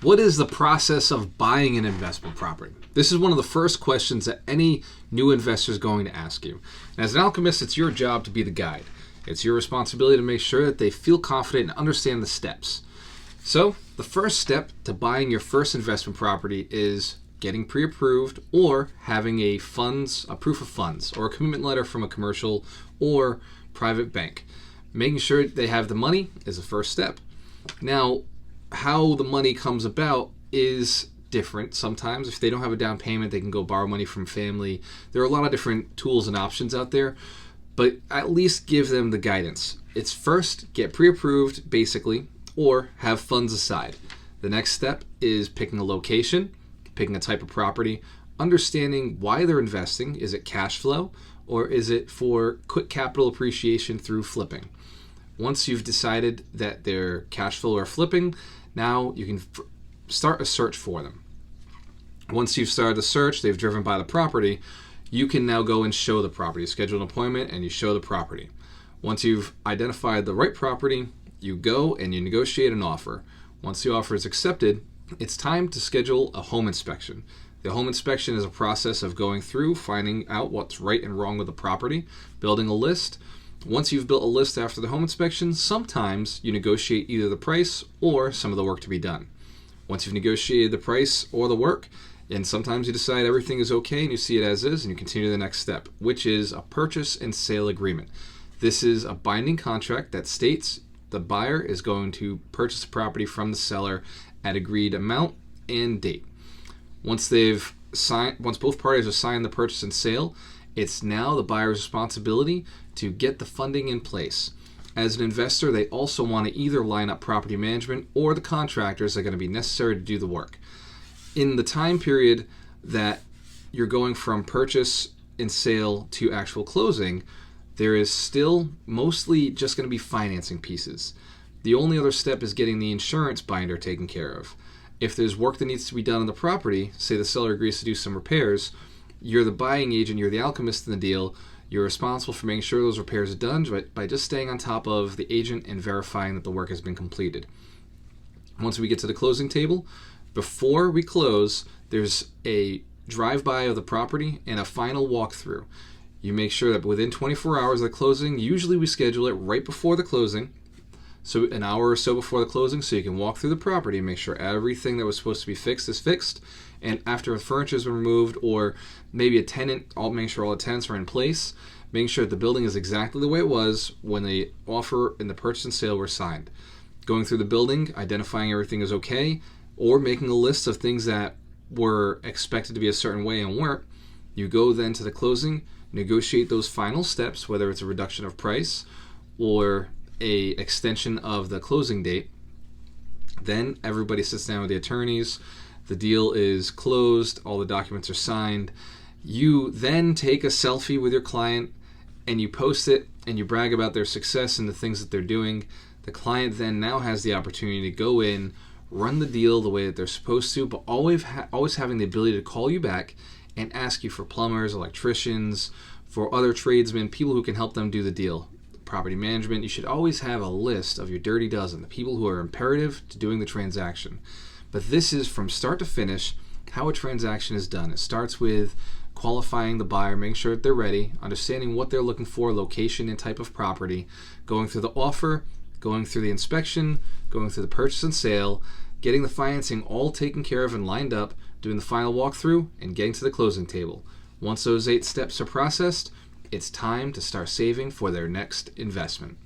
What is the process of buying an investment property? This is one of the first questions that any new investor is going to ask you. And as an alchemist, it's your job to be the guide. It's your responsibility to make sure that they feel confident and understand the steps. So the first step to buying your first investment property is getting pre-approved or having a proof of funds or a commitment letter from a commercial or private bank. Making sure they have the money is the first step. Now, how the money comes about is different. Sometimes if they don't have a down payment, they can go borrow money from family. There are a lot of different tools and options out there, but at least give them the guidance. It's first get pre-approved basically, or have funds aside. The next step is picking a location, picking a type of property, understanding why they're investing. Is it cash flow or is it for quick capital appreciation through flipping? Once you've decided that they're cash flow or flipping, now you can start a search for them. Once you've started the search, they've driven by the property, you can now go and show the property. Schedule an appointment and you show the property. Once you've identified the right property, you go and you negotiate an offer. Once the offer is accepted, it's time to schedule a home inspection. The home inspection is a process of going through, finding out what's right and wrong with the property, building a list. Once you've built a list after the home inspection, sometimes you negotiate either the price or some of the work to be done. Once you've negotiated the price or the work, and sometimes you decide everything is okay and you see it as is and you continue to the next step, which is a purchase and sale agreement. This is a binding contract that states the buyer is going to purchase the property from the seller at agreed amount and date. Once both parties have signed the purchase and sale, it's now the buyer's responsibility to get the funding in place. As an investor, they also want to either line up property management or the contractors that are going to be necessary to do the work. In the time period that you're going from purchase and sale to actual closing, there is still mostly just going to be financing pieces. The only other step is getting the insurance binder taken care of. If there's work that needs to be done on the property, say the seller agrees to do some repairs, you're the buying agent, you're the alchemist in the deal. You're responsible for making sure those repairs are done by just staying on top of the agent and verifying that the work has been completed. Once we get to the closing table, before we close, there's a drive-by of the property and a final walkthrough. You make sure that within 24 hours of the closing, usually we schedule it right before the closing, so an hour or so before the closing, so you can walk through the property and make sure everything that was supposed to be fixed is fixed. And after the furniture has been removed, or maybe a tenant, I'll make sure all the tenants are in place, making sure that the building is exactly the way it was when the offer and the purchase and sale were signed. Going through the building, identifying everything is okay, or making a list of things that were expected to be a certain way and weren't. You go then to the closing, negotiate those final steps, whether it's a reduction of price or a extension of the closing date. Then everybody sits down with the attorneys. The deal is closed. All the documents are signed. You then take a selfie with your client and you post it and you brag about their success and the things that they're doing. The client then now has the opportunity to go in, run the deal the way that they're supposed to, but always having the ability to call you back and ask you for plumbers, electricians, for other tradesmen, people who can help them do the deal. Property management, you should always have a list of your dirty dozen, the people who are imperative to doing the transaction. But this is from start to finish how a transaction is done. It starts with qualifying the buyer, making sure that they're ready, understanding what they're looking for, location and type of property, going through the offer, going through the inspection, going through the purchase and sale, getting the financing all taken care of and lined up, doing the final walkthrough, and getting to the closing table. Once those 8 steps are processed, it's time to start saving for their next investment.